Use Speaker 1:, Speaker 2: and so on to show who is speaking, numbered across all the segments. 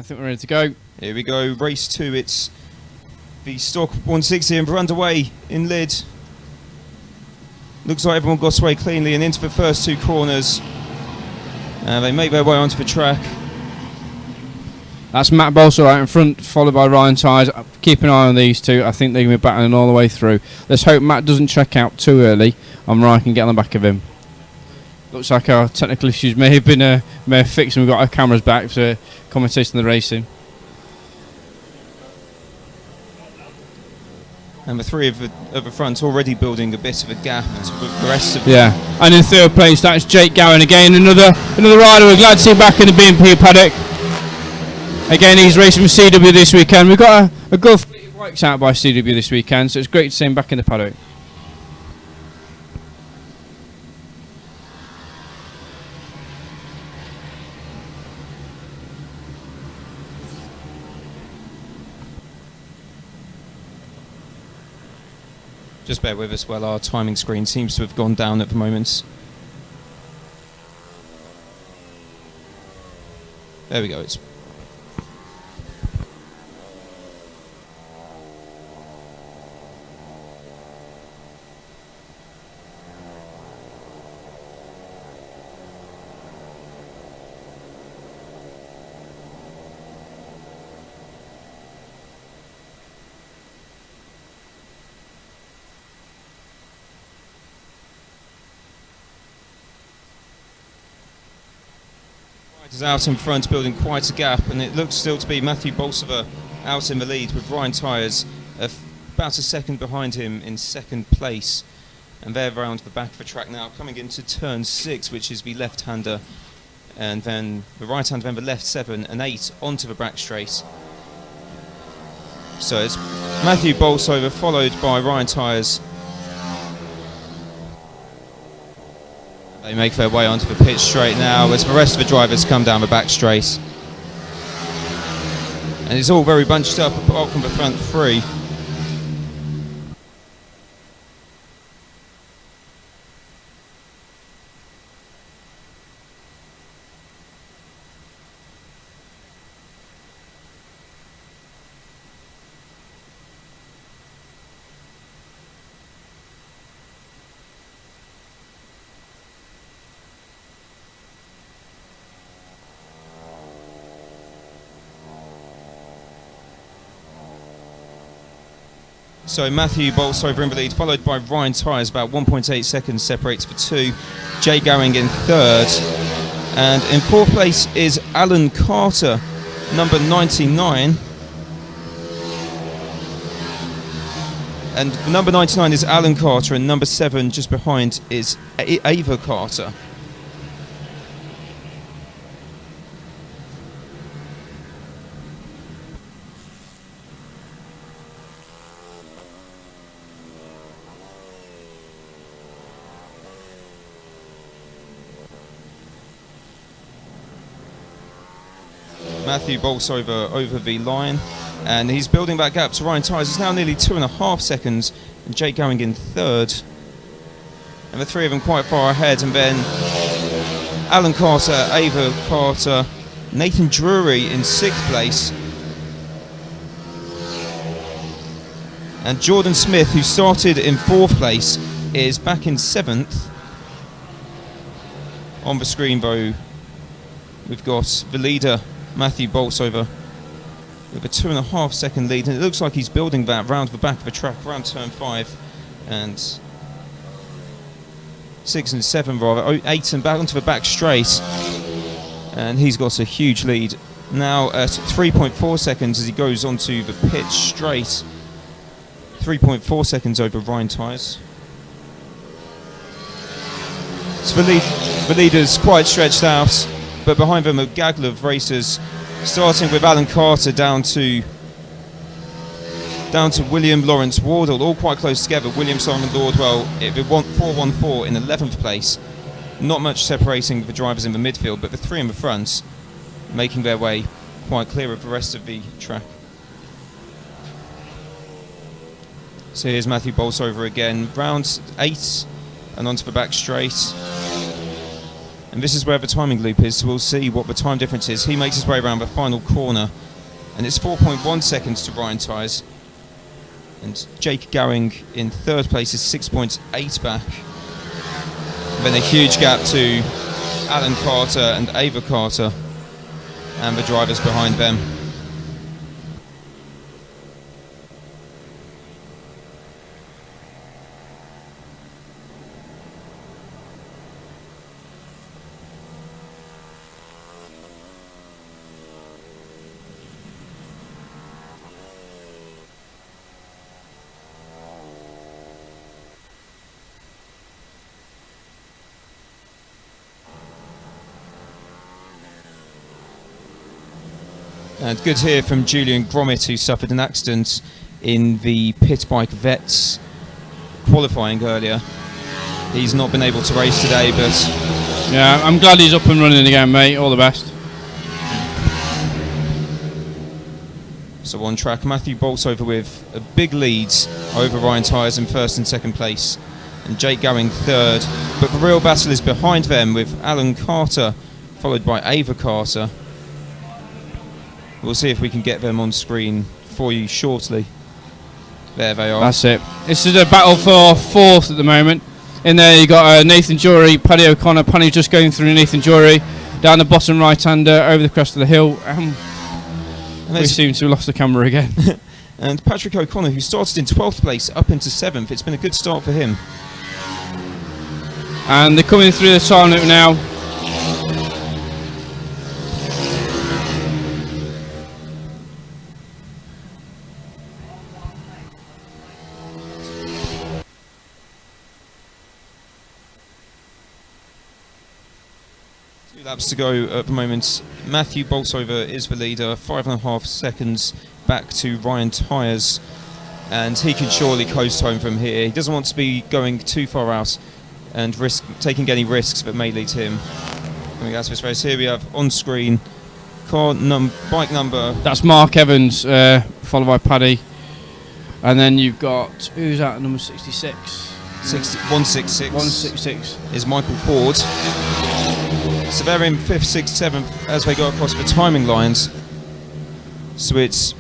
Speaker 1: think we're ready to go.
Speaker 2: Here we go, race 2. It's the stock 160 and we're underway in Lydd. Looks like everyone got away cleanly and into the first 2 corners. They make their way onto the track.
Speaker 1: That's Matt Bolser right in front, followed by Ryan Tyres. Keep an eye on these two. I think they're going to be battling all the way through. Let's hope Matt doesn't check out too early and Ryan can get on the back of him. Looks like our technical issues may have been fixed and we've got our cameras back for commentating the racing.
Speaker 2: And the 3 of the front already building a bit of a gap to the rest of
Speaker 1: and in third place that's Jake Gowan again, another rider we're glad to see back in the BMB paddock. Again, he's racing with CW this weekend. We've got a good fleet of bikes out by CW this weekend, so it's great to see him back in the paddock.
Speaker 2: Just bear with us while our timing screen seems to have gone down at the moment. There we go. It's is out in front, building quite a gap, and it looks still to be Matthew Bolsover out in the lead with Ryan Tyres about a second behind him in second place. And they're round the back of the track now, coming into turn 6, which is the left-hander, and then the right-hander, then the left 7 and 8 onto the back straight. So it's Matthew Bolsover followed by Ryan Tyres. They make their way onto the pitch straight now as the rest of the drivers come down the back straight. And it's all very bunched up apart from the front 3. So Matthew Bolsover in the lead, followed by Ryan Tyres, about 1.8 seconds separates the 2. Jay Gowing in 3rd. And in 4th place is Alan Carter, number 99. And number 99 is Alan Carter, and number 7 just behind is Ava Carter. Matthew Bolsover over the line, and he's building that gap to Ryan Tyres. It's now nearly 2.5 seconds, and Jake going in 3rd. And the 3 of them quite far ahead, and then Alan Carter, Ava Carter, Nathan Drury in 6th place. And Jordan Smith, who started in 4th place, is back in 7th. On the screen though, we've got the leader, Matthew Bolsover, with a 2.5 second lead, and it looks like he's building that round the back of the track, around turn 5 and 6 and 7 rather, 8 and back onto the back straight, and he's got a huge lead now at 3.4 seconds as he goes onto the pitch straight. 3.4 seconds over Ryan Tyres. So the leader's quite stretched out, but behind them a gaggle of racers, starting with Alan Carter down to William Lawrence Wardle, all quite close together. William Simon Lordwell, 414 in 11th place. Not much separating the drivers in the midfield, but the 3 in the front making their way quite clear of the rest of the track. So here's Matthew Bolsover again, round 8 and onto the back straight. And this is where the timing loop is, so we'll see what the time difference is. He makes his way around the final corner, and it's 4.1 seconds to Ryan Tyers. And Jake Gowing in third place is 6.8 back. And then a huge gap to Alan Carter and Ava Carter, and the drivers behind them. And good to hear from Julian Gromit, who suffered an accident in the pit bike vets qualifying earlier. He's not been able to race today, but
Speaker 1: yeah, I'm glad he's up and running again, mate. All the best.
Speaker 2: So on track, Matthew Bolsover with a big lead over Ryan Tyers in first and second place, and Jake Gowing third. But the real battle is behind them, with Alan Carter followed by Ava Carter. We'll see if we can get them on screen for you shortly. There they are.
Speaker 1: That's it. This is a battle for fourth at the moment. In there you got Nathan Jury, Paddy O'Connor. Paddy just going through Nathan Jury down the bottom right-hander over the crest of the hill. We seem to have lost the camera again.
Speaker 2: And Patrick O'Connor, who started in 12th place up into 7th. It's been a good start for him.
Speaker 1: And they're coming through the time limit now.
Speaker 2: Laps to go at the moment. Matthew Bolsover is the leader, 5.5 seconds back to Ryan Tyers, and he can surely coast home from here. He doesn't want to be going too far out and taking any risks that may lead to him. Coming out of this race, here we have on screen bike number.
Speaker 1: That's Mark Evans, followed by Paddy, and then you've got, who's that, number 66?
Speaker 2: 166.
Speaker 1: 166
Speaker 2: is Michael Ford. So they're in 5th, 6th, 7th as they go across the timing lines. So it's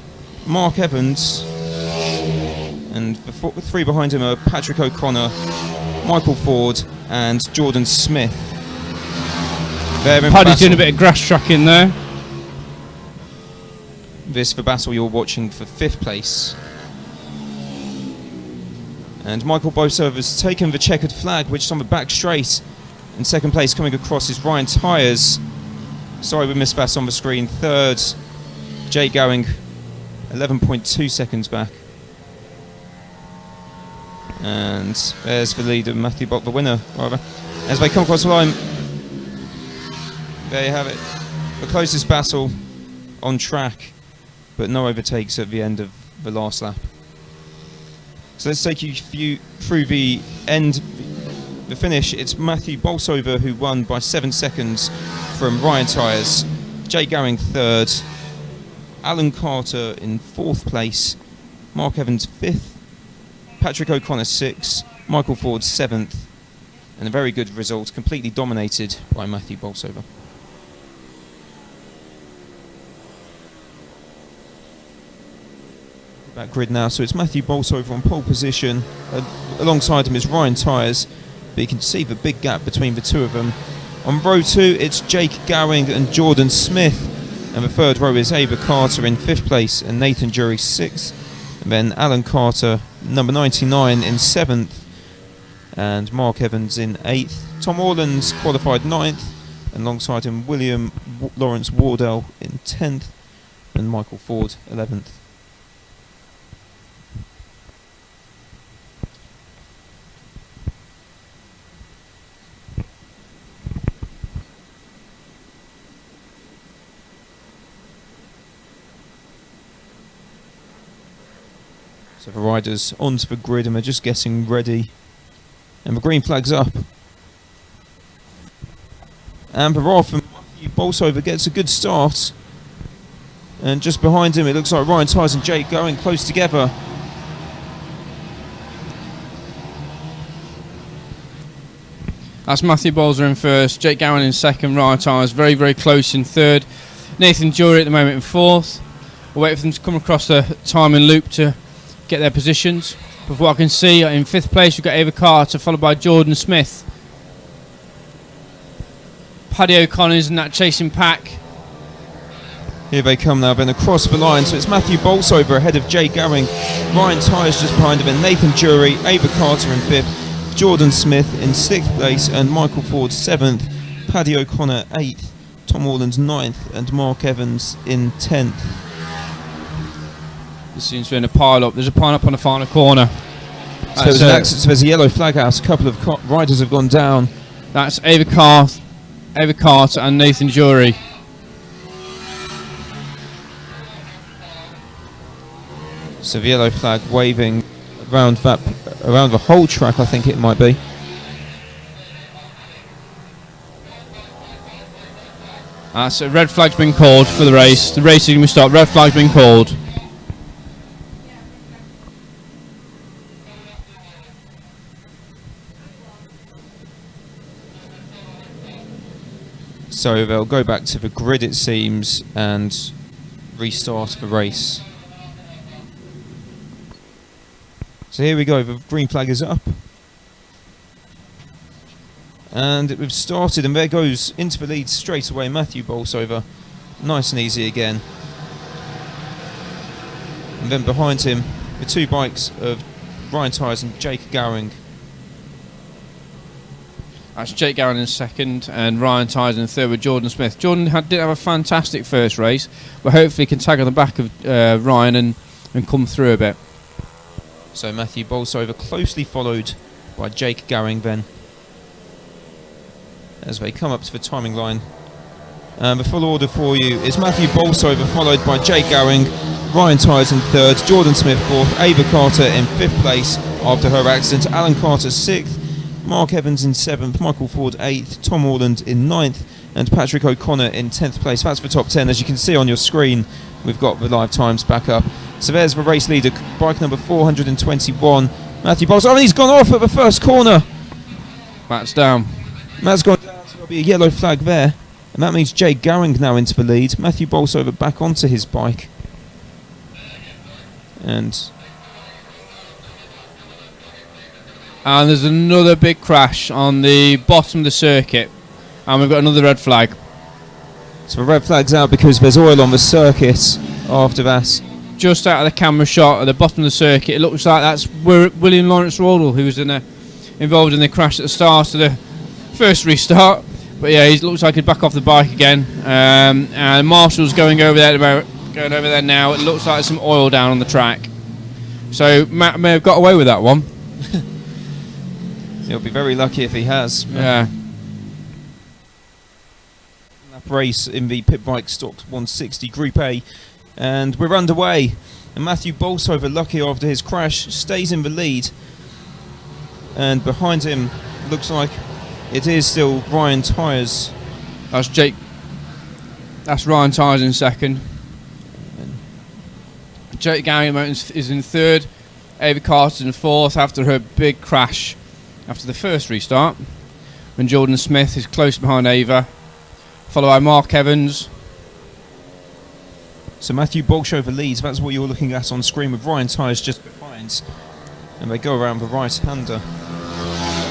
Speaker 2: Mark Evans, and the three behind him are Patrick O'Connor, Michael Ford, and Jordan Smith.
Speaker 1: Paddy's doing a bit of grass track in there.
Speaker 2: This the battle you're watching for 5th place. And Michael Bolsover's taken the checkered flag, which is on the back straight. In 2nd place coming across is Ryan Tyers. Sorry we missed that on the screen. 3rd, Jake Gowing, 11.2 seconds back. And there's the leader, Matthew Bott, the winner, rather. As they come across the line, there you have it. The closest battle on track, but no overtakes at the end of the last lap. So let's take you through the end, the finish. It's Matthew Bolsover who won by 7 seconds from Ryan Tyers. Jake Gowing 3rd. Alan Carter in 4th place. Mark Evans 5th. Patrick O'Connor 6th. Michael Ford 7th. And a very good result, completely dominated by Matthew Bolsover. Back grid now, so it's Matthew Bolsover on pole position. Alongside him is Ryan Tyers, but you can see the big gap between the two of them. On row 2, it's Jake Gowing and Jordan Smith, and the 3rd row is Ava Carter in 5th place and Nathan Jury 6th, and then Alan Carter, number 99, in 7th, and Mark Evans in 8th. Tom Orland's qualified 9th, and alongside him William Lawrence Wardell in 10th, and Michael Ford 11th. So the riders onto the grid and they're just getting ready. And the green flag's up. And off, and Matthew Bolsover gets a good start. And just behind him it looks like Ryan Tyers and Jake going close together.
Speaker 1: That's Matthew Bolser in first, Jake Gowan in second, Ryan Tyers very, very close in third. Nathan Jury at the moment in fourth. We'll wait for them to come across the timing loop to get their positions. But from what I can see, in fifth place we've got Ava Carter, followed by Jordan Smith. Paddy O'Connor's in that chasing pack.
Speaker 2: Here they come now, then across the line. So it's Matthew Bolsover ahead of Jay Gowing, Ryan Tyers just behind him, and Nathan Jury, Ava Carter in fifth, Jordan Smith in sixth place, and Michael Ford seventh, Paddy O'Connor eighth, Tom Orland's ninth, and Mark Evans in 10th.
Speaker 1: This seems to be in a pile up. There's a pile up on the final corner.
Speaker 2: So there's a yellow flag out. A couple of riders have gone down.
Speaker 1: That's Ava Carter and Nathan Jury.
Speaker 2: So the yellow flag waving around the whole track, I think it might be.
Speaker 1: So red flag's been called for the race. The race is going to start. Red flag's been called.
Speaker 2: So they'll go back to the grid, it seems, and restart the race. So here we go, the green flag is up. And we've started, and there goes into the lead straight away Matthew Bolsover. Nice and easy again. And then behind him, the two bikes of Ryan Tyers and Jake Gowing.
Speaker 1: That's Jake Gowan in second and Ryan Tyers in third with Jordan Smith. Jordan did have a fantastic first race, but hopefully can tag on the back of Ryan and come through a bit.
Speaker 2: So Matthew Bolsover closely followed by Jake Gowing then, as they come up to the timing line. The full order for you is Matthew Bolsover followed by Jake Gowing, Ryan Tyers in third, Jordan Smith fourth, Ava Carter in fifth place after her accident, Alan Carter sixth, Mark Evans in 7th, Michael Ford 8th, Tom Orland in 9th, and Patrick O'Connor in 10th place. That's the top 10. As you can see on your screen, we've got the live times back up. So there's the race leader, bike number 421, Matthew Bolsover. Oh, and he's gone off at the first corner.
Speaker 1: Matt's down.
Speaker 2: Matt's gone down, so there'll be a yellow flag there. And that means Jay Gowing now into the lead. Matthew Bolsover back onto his bike. And
Speaker 1: there's another big crash on the bottom of the circuit, and we've got another red flag.
Speaker 2: So the red flag's out because there's oil on the circuit after that.
Speaker 1: Just out of the camera shot at the bottom of the circuit, it looks like that's William Lawrence Rodel, who was involved in the crash at the start of the first restart. But yeah, he looks like he'd back off the bike again. And Marshall's going over there now. It looks like there's some oil down on the track. So Matt may have got away with that one.
Speaker 2: He'll be very lucky if he has.
Speaker 1: Yeah.
Speaker 2: Race in the pit bike stock 160 Group A, and we're underway. And Matthew Bolsover, lucky after his crash, stays in the lead. And behind him, looks like it is still Ryan Tyers.
Speaker 1: That's Ryan Tyers in second. Jake Gowing is in third. Ava Carter in fourth after her big crash after the first restart. And Jordan Smith is close behind Ava, followed by Mark Evans.
Speaker 2: So Matthew Bolsover leads. That's what you're looking at on screen, with Ryan Tyers just behind. And they go around the right-hander.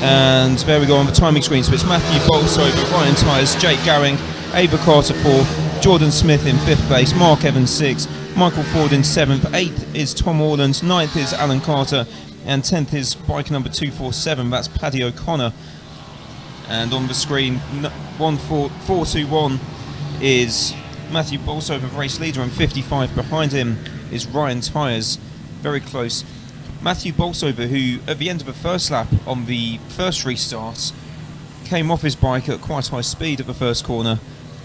Speaker 2: And there we go on the timing screen. So it's Matthew Bolsover, Ryan Tyers, Jake Gowing, Ava Carter 4th, Jordan Smith in 5th place, Mark Evans 6th, Michael Ford in 7th, 8th is Tom Orland, 9th is Alan Carter, and 10th is bike number 247, that's Paddy O'Connor. And on the screen, 421 is Matthew Bolsover, race leader, and 55 behind him is Ryan Tyers, very close. Matthew Bolsover, who at the end of the first lap on the first restart came off his bike at quite high speed at the first corner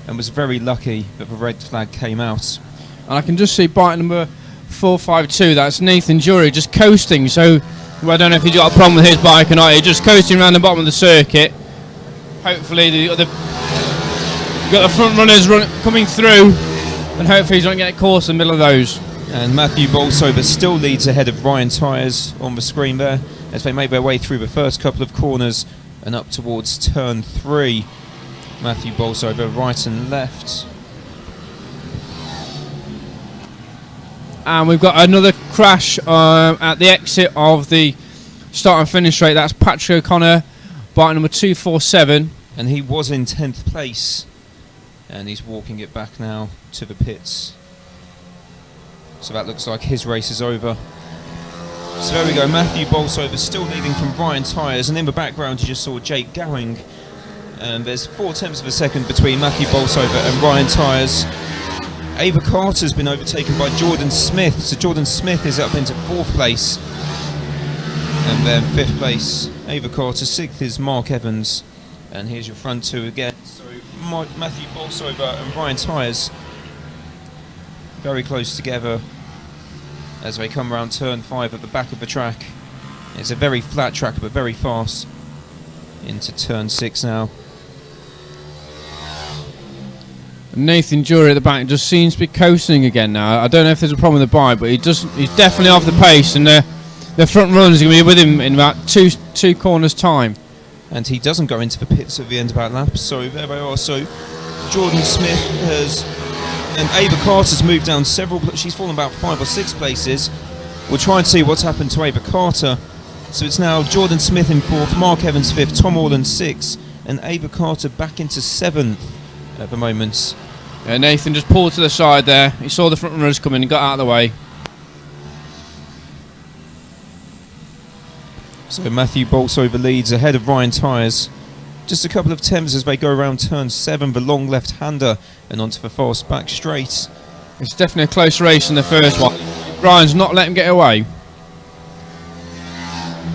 Speaker 2: and was very lucky that the red flag came out.
Speaker 1: And I can just see bike number 452, that's Nathan Jury, just coasting. So I don't know if he's got a problem with his bike or not. He's just coasting around the bottom of the circuit. Hopefully got the front runners coming through, and hopefully he's not getting caught in the middle of those.
Speaker 2: And Matthew Bolsover still leads ahead of Ryan Tyers on the screen there as they make their way through the first couple of corners and up towards turn 3. Matthew Bolsover right and left.
Speaker 1: And we've got another crash at the exit of the start and finish straight. That's Patrick O'Connor, bike number 247.
Speaker 2: And he was in 10th place. And he's walking it back now to the pits. So that looks like his race is over. So there we go, Matthew Bolsover still leading from Ryan Tyres, and in the background you just saw Jake Gowing. And there's 0.4 of a second between Matthew Bolsover and Ryan Tyres. Ava Carter's been overtaken by Jordan Smith, so Jordan Smith is up into 4th place. And then 5th place, Ava Carter. 6th is Mark Evans. And here's your front two again. So Matthew Bolsover and Ryan Tyres very close together as they come around turn 5 at the back of the track. It's a very flat track but very fast. Into turn 6 now.
Speaker 1: Nathan Jury at the back just seems to be coasting again now. I don't know if there's a problem with the bike, but he's definitely off the pace, and the front runners are going to be with him in about two corners time.
Speaker 2: And he doesn't go into the pits at the end of that lap, so there they are. So Jordan Smith and Ava Carter's moved down several, she's fallen about 5 or 6 places. We'll try and see what's happened to Ava Carter. So it's now Jordan Smith in 4th, Mark Evans 5th, Tom Orland 6th, and Ava Carter back into 7th at the moment.
Speaker 1: Nathan just pulled to the side there. He saw the front runners coming and got out of the way.
Speaker 2: So Matthew Bolsover leads ahead of Ryan Tyres. Just a couple of temps as they go around turn 7, the long left-hander, and onto the fast back straight.
Speaker 1: It's definitely a close race in the first one. Ryan's not let him get away.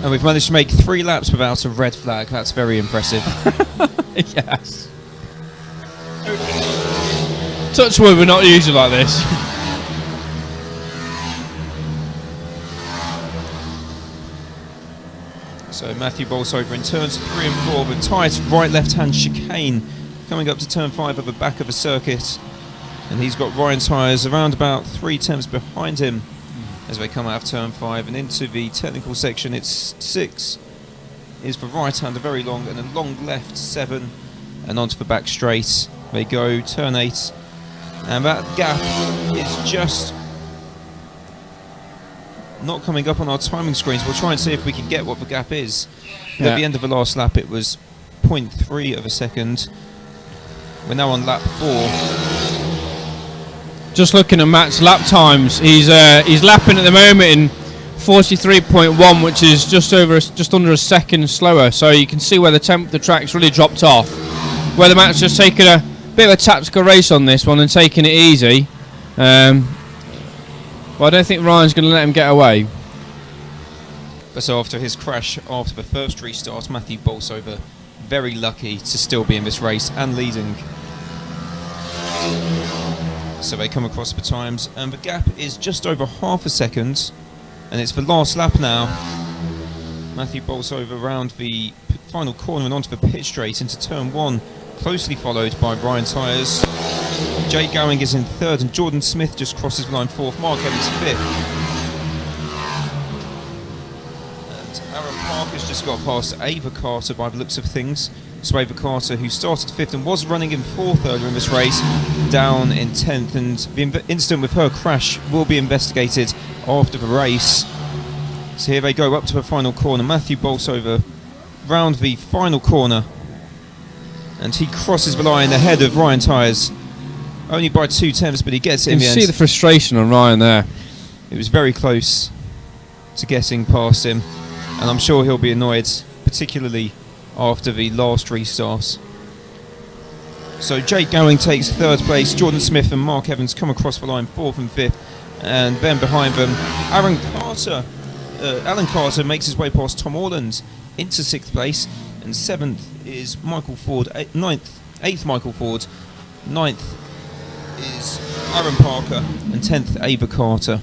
Speaker 2: And we've managed to make 3 laps without a red flag. That's very impressive.
Speaker 1: Yes. Touch wood, we're not usually like this.
Speaker 2: So Matthew Bolsover in turns 3 and 4 with tight right-left-hand chicane coming up to turn 5 at the back of the circuit. And he's got Ryan Tyres around about 3 temps behind him as they come out of turn 5 and into the technical section. It's 6 is for right-hander, very long, and a long left 7, and onto the back straight they go, turn 8. And that gap is just not coming up on our timing screens. We'll try and see if we can get what the gap is.
Speaker 1: Yeah.
Speaker 2: At the end of the last lap it was 0.3 of a second. We're now on lap 4.
Speaker 1: Just looking at Matt's lap times, he's lapping at the moment in 43.1, which is just under a second slower. So you can see where the track's really dropped off. Whether Matt's just taken a bit of a tactical race on this one and taking it easy. Well, I don't think Ryan's going to let him get away.
Speaker 2: But so after his crash after the first restart, Matthew Bolsover very lucky to still be in this race and leading. So they come across the times, and the gap is just over half a second, and it's the last lap now. Matthew Bolsover around the final corner and onto the pit straight into turn 1, closely followed by Ryan Tyres. Jake Gowing is in 3rd, and Jordan Smith just crosses the line 4th, Mark Evans 5th. And Aaron Parker's just got past Ava Carter by the looks of things. So Ava Carter, who started 5th and was running in 4th earlier in this race, down in 10th, and the incident with her crash will be investigated after the race. So here they go up to the final corner. Matthew Bolsover round the final corner, and he crosses the line ahead of Ryan Tyres, only by 2 temps, but he gets it in the end.
Speaker 1: You can see the frustration on Ryan there.
Speaker 2: It was very close to getting past him, and I'm sure he'll be annoyed, particularly after the last restart. So Jake Gowing takes 3rd place, Jordan Smith and Mark Evans come across the line 4th and 5th, and then behind them Alan Carter makes his way past Tom Orland into 6th place, and 7th is Michael Ford, 8th Michael Ford, 9th is Aaron Parker, and 10th Ava Carter.